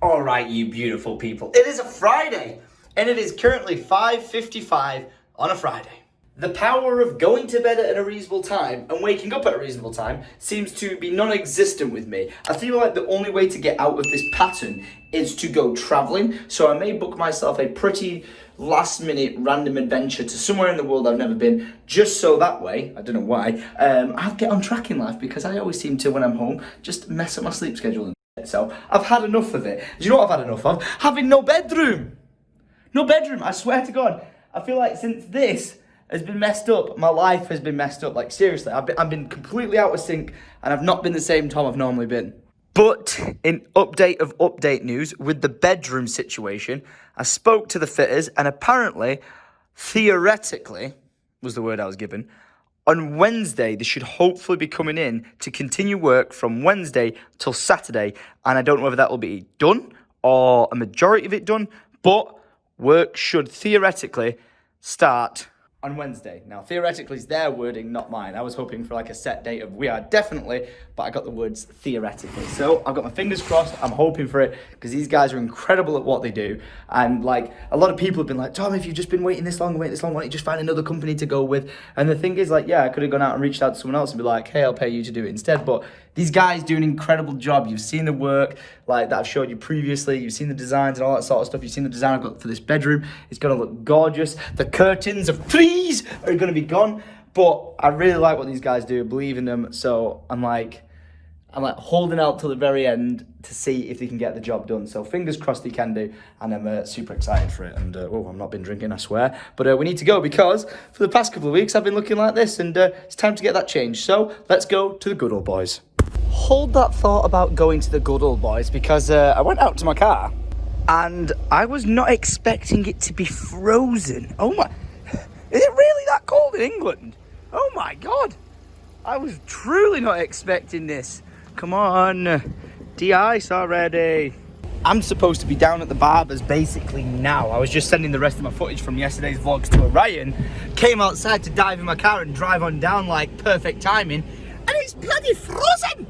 All right, you beautiful people. It is a Friday, and it is currently 5:55 on a Friday. The power of going to bed at a reasonable time and waking up at a reasonable time seems to be non-existent with me. I feel like the only way to get out of this pattern is to go traveling, so I may book myself a pretty last-minute random adventure to somewhere in the world I've never been, just so that way, I don't know why, I'll get on track in life, because I always seem to, when I'm home, just mess up my sleep schedule. So I've had enough of it. Do you know what I've had enough of? Having no bedroom. No bedroom, I swear to God. I feel like since this has been messed up, my life has been messed up. Like, seriously, I've been completely out of sync, and I've not been the same Tom I've normally been. But in update news with the bedroom situation, I spoke to the fitters, and apparently, theoretically, was the word I was given, on Wednesday, they should hopefully be coming in to continue work from Wednesday till Saturday, and I don't know whether that will be done or a majority of it done, but work should theoretically start on Wednesday. Now, theoretically is their wording, not mine. I was hoping for like a set date of we are definitely, but I got the words theoretically. So I've got my fingers crossed. I'm hoping for it because these guys are incredible at what they do. And like a lot of people have been like, Tom, if you've just been waiting this long, why don't you just find another company to go with? And the thing is, like, yeah, I could have gone out and reached out to someone else and be like, hey, I'll pay you to do it instead. But these guys do an incredible job. You've seen the work like that I've showed you previously. You've seen the designs and all that sort of stuff. You've seen the design I've got for this bedroom. It's going to look gorgeous. The curtains of trees are going to be gone. But I really like what these guys do. I believe in them. So I'm like holding out till the very end to see if they can get the job done. So fingers crossed they can do, and I'm super excited for it. And I've not been drinking, I swear. But we need to go because for the past couple of weeks I've been looking like this, and it's time to get that changed. So let's go to the good old boys. Hold that thought about going to the good old boys because I went out to my car and I was not expecting it to be frozen. Oh my, is it really that cold in England? Oh my God, I was truly not expecting this. Come on, de-ice already. I'm supposed to be down at the barber's basically now. I was just sending the rest of my footage from yesterday's vlogs to Orion. Came outside to dive in my car and drive on down like perfect timing. And it's bloody frozen!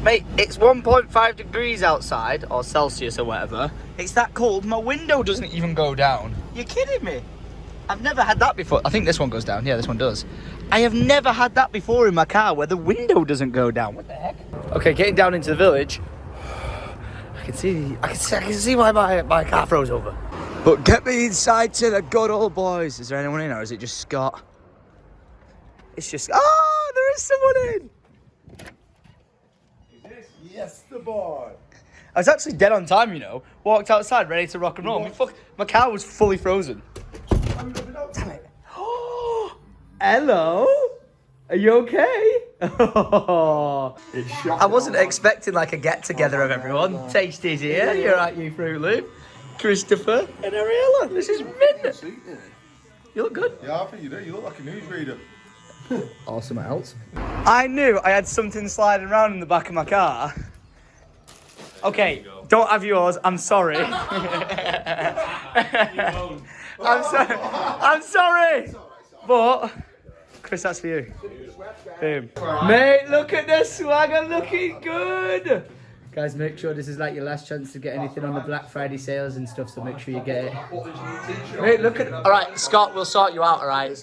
Mate, it's 1.5 degrees outside, or Celsius or whatever. It's that cold, my window doesn't even go down. You're kidding me? I've never had that before. I think this one goes down. Yeah, this one does. I have never had that before in my car where the window doesn't go down. What the heck? Okay, getting down into the village. I can see why my car froze over. But get me inside to the good old boys. Is there anyone in, or is it just Scott? It's just, oh, there is someone in. Is this? Yes, the boy. I was actually dead on time, you know. Walked outside ready to rock and roll. My car was fully frozen. Damn it. Hello? Are you okay? I wasn't expecting like a get together of everyone. Tasty's here. You're right, you Fruit Loop. Christopher and Ariella. This is Min. You look good. Yeah, I think you do. You look like a newsreader. Awesome else. I knew I had something sliding around in the back of my car. Okay, don't have yours. I'm sorry. I'm sorry. But Chris, that's for you. Boom. Mate, look at the swagger looking good. Guys, make sure this is like your last chance to get anything on the Black Friday sales and stuff, so make sure you get it. Mate, look at. All right, Scott, we'll sort you out. All right, it's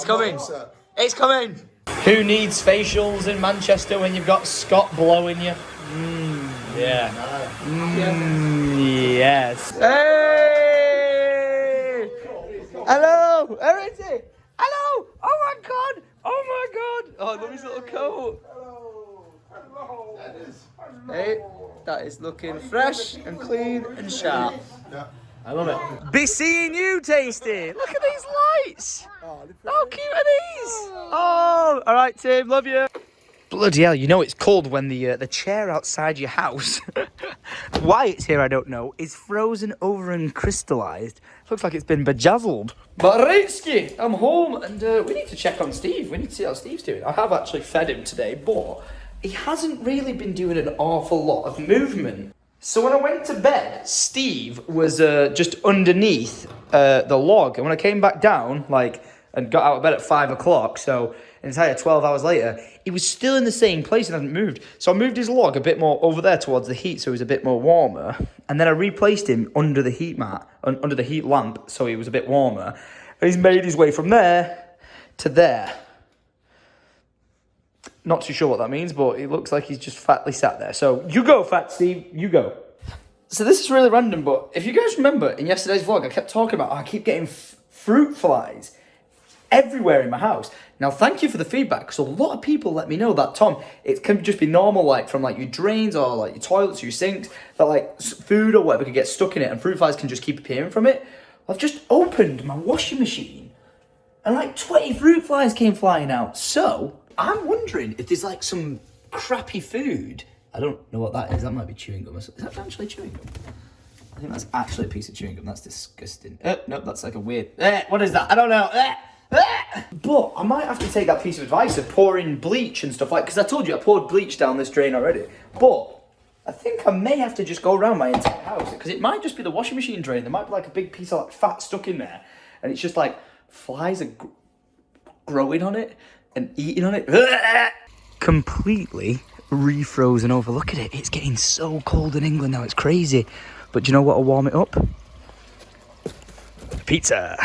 coming. It's coming. Who needs facials in Manchester when you've got Scott blowing you? Yeah. Yes. Hey! Hello! Where is it? Hello! Oh my God! Oh my God! Oh, I love his little coat. Hello. Hey, that is looking fresh and clean and sharp. Yeah. I love it. Be seeing you, Tasty. Look at these lights. How cute are these? Oh, all right, Tim. Love you. Bloody hell, you know it's cold when the chair outside your house, why it's here I don't know, is frozen over and crystallised. Looks like it's been bejazzled. But Ritsky, I'm home and we need to check on Steve. We need to see how Steve's doing. I have actually fed him today, but he hasn't really been doing an awful lot of movement. So when I went to bed, Steve was just underneath the log. And when I came back down, like and got out of bed at 5 o'clock. So an entire 12 hours later, he was still in the same place and hadn't moved. So I moved his log a bit more over there towards the heat, so he was a bit more warmer. And then I replaced him under the heat mat, under the heat lamp, so he was a bit warmer. And he's made his way from there to there. Not too sure what that means, but it looks like he's just fatly sat there. So you go, Fat Steve, you go. So this is really random, but if you guys remember in yesterday's vlog, I kept talking about I keep getting fruit flies everywhere in my house. Now, thank you for the feedback, because a lot of people let me know that, Tom, it can just be normal, like from like your drains or like your toilets or your sinks, that like food or whatever could get stuck in it and fruit flies can just keep appearing from it. I've just opened my washing machine and like 20 fruit flies came flying out. So I'm wondering if there's like some crappy food. I don't know what that is. That might be chewing gum. Is that actually chewing gum? I think that's actually a piece of chewing gum. That's disgusting. No, that's like a weird... what is that? I don't know. But I might have to take that piece of advice of pouring bleach and stuff like... Because I told you I poured bleach down this drain already. But I think I may have to just go around my entire house. Because it might just be the washing machine drain. There might be like a big piece of like fat stuck in there. And it's just like flies are growing on it and eating on it. Completely refrozen over. Look at it. It's getting so cold in England now. It's crazy. But do you know what will warm it up? Pizza.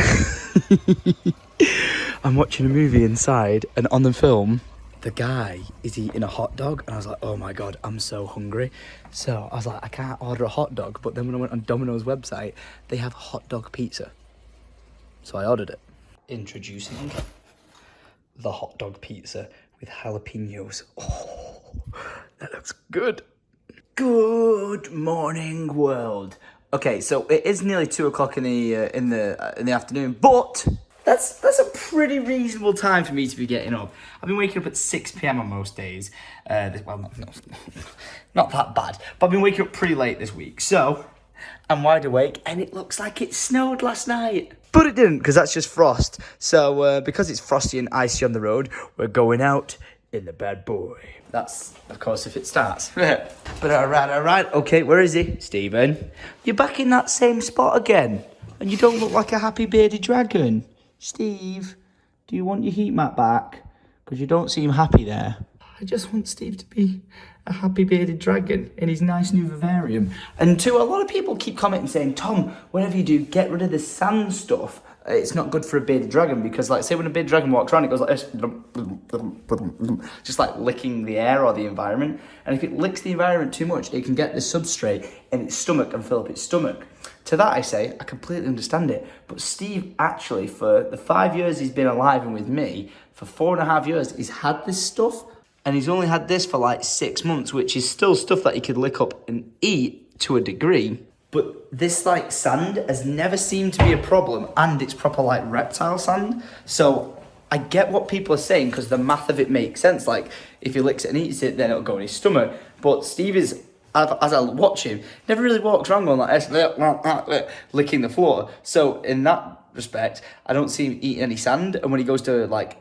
I'm watching a movie inside, and on the film, the guy is eating a hot dog, and I was like, oh my God, I'm so hungry. So I was like, I can't order a hot dog. But then when I went on Domino's website, they have hot dog pizza. So I ordered it. Introducing the hot dog pizza with jalapenos. Oh, that looks good. Good morning, world. Okay, so it is nearly 2 o'clock in the afternoon, but that's a pretty reasonable time for me to be getting up. I've been waking up at 6 p.m. on most days. Not that bad, but I've been waking up pretty late this week. So I'm wide awake, and it looks like it snowed last night. But it didn't, because that's just frost. So because it's frosty and icy on the road, we're going out in the bad boy. That's, of course, if it starts. But all right. Okay, where is he? Stephen, you're back in that same spot again. And you don't look like a happy bearded dragon. Steve, do you want your heat mat back? Because you don't seem happy there. I just want Steve to be a happy bearded dragon in his nice new vivarium. And two, a lot of people keep commenting saying, Tom, whatever you do, get rid of the sand stuff. It's not good for a bearded dragon, because like say when a bearded dragon walks around, it goes like this, just like licking the air or the environment. And if it licks the environment too much, it can get the substrate in its stomach and fill up its stomach. To that I say, I completely understand it. But Steve actually, for the 5 years he's been alive and with me, for 4.5 years, he's had this stuff. And he's only had this for like 6 months, which is still stuff that he could lick up and eat to a degree. But this like sand has never seemed to be a problem, and it's proper like reptile sand. So I get what people are saying, because the math of it makes sense. Like if he licks it and eats it, then it'll go in his stomach. But Steve is, as I watch him, never really walks around going like this, licking the floor. So in that respect, I don't see him eating any sand. And when he goes to like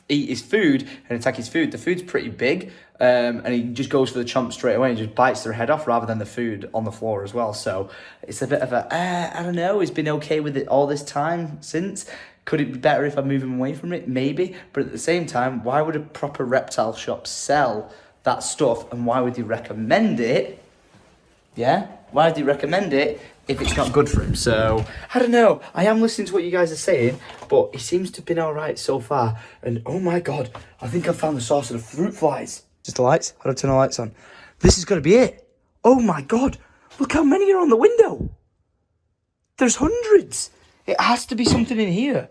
eat his food and attack his food, the food's pretty big, and he just goes for the chomp straight away and just bites their head off rather than the food on the floor as well. So it's a bit of a, I don't know, he's been okay with it all this time since. Could it be better if I move him away from it? Maybe. But at the same time, why would a proper reptile shop sell that stuff, and why would they recommend it? Yeah? Why would they recommend it if it's not good for him? So, I don't know. I am listening to what you guys are saying, but he seems to have been alright so far. And oh my God, I think I found the source of the fruit flies. Just the lights? How do I turn the lights on? This is going to be it. Oh my God, look how many are on the window. There's hundreds. It has to be something in here.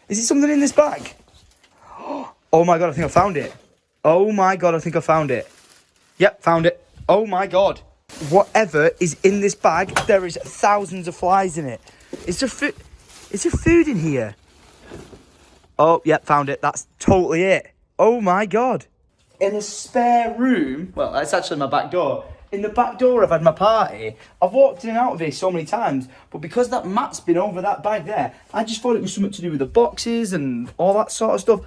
Is it something in this bag? Oh my God, I think I found it. Oh my God, I think I found it. Yep, found it. Oh my God. Whatever is in this bag, there is thousands of flies in it. Is there food in here? Oh, yeah, found it. That's totally it. Oh my God. In a spare room, well, that's actually my back door. In the back door, I've had my party. I've walked in and out of here so many times, but because that mat's been over that bag there, I just thought it was something to do with the boxes and all that sort of stuff.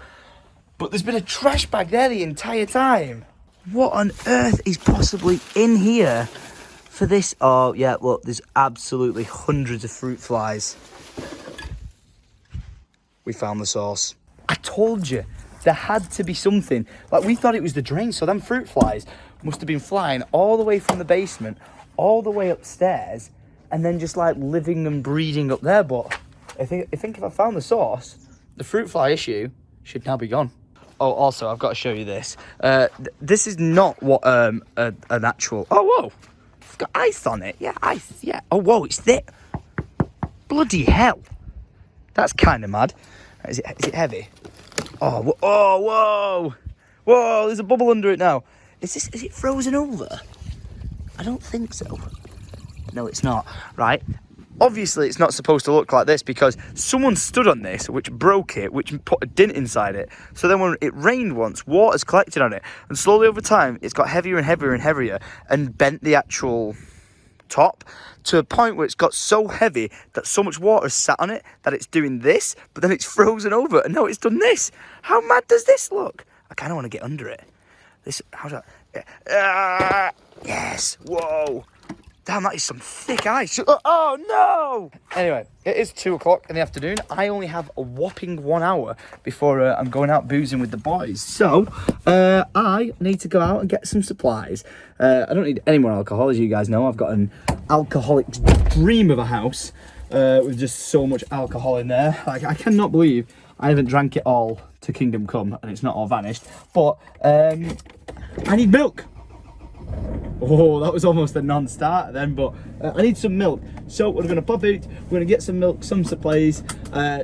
But there's been a trash bag there the entire time. What on earth is possibly in here for this? Oh, yeah, look, there's absolutely hundreds of fruit flies. we found the source. I told you, there had to be something. Like, we thought it was the drain, so them fruit flies must have been flying all the way from the basement, all the way upstairs, and then just, like, living and breeding up there. But I think if I found the source, the fruit fly issue should now be gone. Oh, also, I've got to show you this. This is not what an actual... Oh, whoa. It's got ice on it. Yeah, ice, yeah. Oh, whoa, it's thick. Bloody hell. That's kind of mad. Is it heavy? Oh, whoa. Whoa, there's a bubble under it now. Is it frozen over? I don't think so. No, it's not. Right. Obviously, it's not supposed to look like this because someone stood on this, which broke it, which put a dint inside it. So then when it rained once, water's collected on it. And slowly over time, it's got heavier and heavier and heavier and bent the actual top to a point where it's got so heavy that so much water has sat on it that it's doing this, but then it's frozen over and now it's done this. How mad does this look? I kind of want to get under it. How's that? Yes, whoa. Damn, that is some thick ice. Oh, no! Anyway, it is 2 o'clock in the afternoon. I only have a whopping 1 hour before I'm going out boozing with the boys. So, I need to go out and get some supplies. I don't need any more alcohol, as you guys know. I've got an alcoholic dream of a house with just so much alcohol in there. Like, I cannot believe I haven't drank it all to Kingdom Come and it's not all vanished. But I need milk. Oh, that was almost a non-starter then, but I need some milk. So we're going to pop out, we're going to get some milk, some supplies.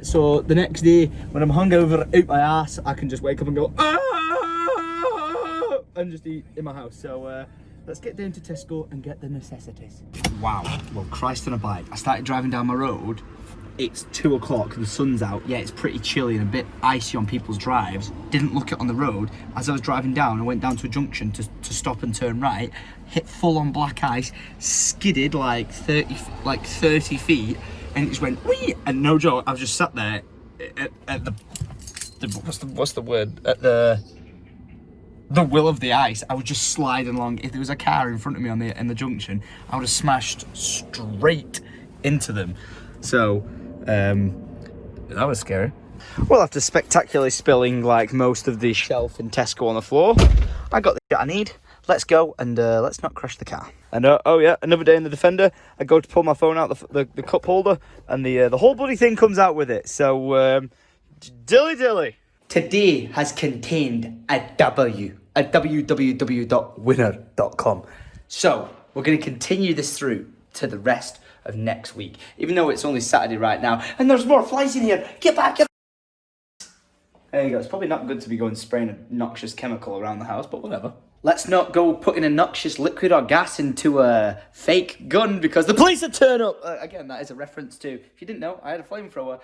So the next day, when I'm hungover out my ass, I can just wake up and go, ah! And just eat in my house. So let's get down to Tesco and get the necessities. Wow, well, Christ on a bike. I started driving down my road. It's 2 o'clock, the sun's out. Yeah, it's pretty chilly and a bit icy on people's drives. Didn't look it on the road. As I was driving down, I went down to a junction to stop and turn right, hit full on black ice, skidded like 30 feet, and it just went whee! And no joke, I was just sat there at the what's the word? At the will of the ice. I was just sliding along. If there was a car in front of me in the junction, I would have smashed straight into them. So, that was scary. Well, after spectacularly spilling like most of the shelf in Tesco on the floor, I got the shit I need. Let's go and let's not crash the car. And oh yeah, another day in the Defender. I go to pull my phone out the cup holder, and the whole bloody thing comes out with it. So dilly. Today has contained a www.winner.com. So we're going to continue this through to the rest of next week, even though it's only Saturday right now, and there's more flies in here. Get back! There you go. It's probably not good to be going spraying a noxious chemical around the house, but whatever. Let's not go putting a noxious liquid or gas into a fake gun because the police will turn up. Again, that is a reference to, if you didn't know, I had a flamethrower,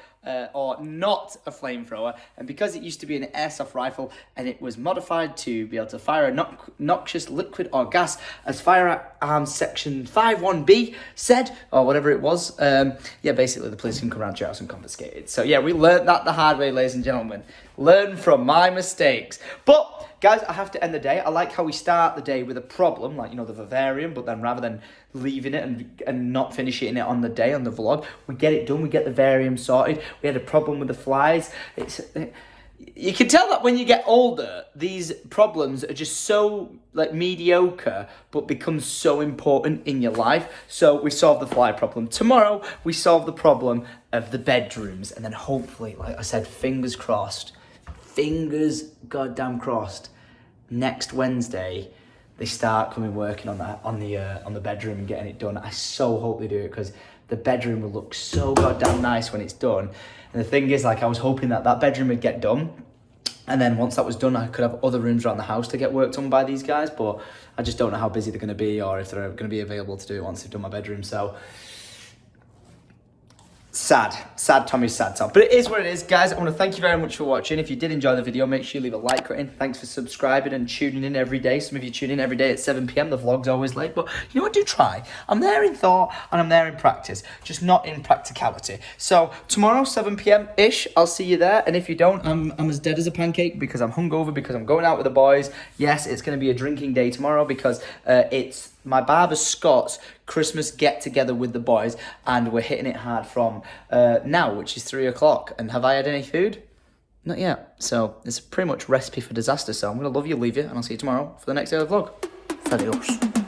or not a flamethrower, and because it used to be an airsoft rifle and it was modified to be able to fire a noxious liquid or gas, as Firearms Section 51B said, or whatever it was, yeah, basically the police can come around your house and confiscate it. So yeah, we learned that the hard way, ladies and gentlemen. Learn from my mistakes. But guys, I have to end the day. I like how we start the day with a problem, like, you know, the vivarium, but then rather than leaving it and not finishing it on the day, on the vlog, we get it done, we get the vivarium sorted. We had a problem with the flies. You can tell that when you get older, these problems are just so, like, mediocre, but become so important in your life. So we solved the fly problem. Tomorrow, we solve the problem of the bedrooms. And then hopefully, like I said, fingers crossed, fingers goddamn crossed, next Wednesday they start working on the bedroom and getting it done. I so hope they do it because the bedroom will look so goddamn nice when it's done. And the thing is, like, I was hoping that bedroom would get done, and then once that was done, I could have other rooms around the house to get worked on by these guys, but I just don't know how busy they're going to be or if they're going to be available to do it once they've done my bedroom. So sad Tommy's sad Tom, but it is what it is, guys. I want to thank you very much for watching. If you did enjoy the video, make sure you leave a like button. Thanks for subscribing and tuning in every day. Some of you tune in every day at 7 p.m. The vlog's always late, but you know what, do try. I'm there in thought and I'm there in practice, just not in practicality. So tomorrow 7 p.m. ish, I'll see you there. And if you don't, I'm as dead as a pancake because I'm hungover, because I'm going out with the boys. Yes, it's going to be a drinking day tomorrow because it's my barber Scott's Christmas get together with the boys, and we're hitting it hard from now, which is 3 o'clock. And have I had any food? Not yet. So it's pretty much recipe for disaster. So I'm gonna love you, leave you, and I'll see you tomorrow for the next daily vlog. Adios.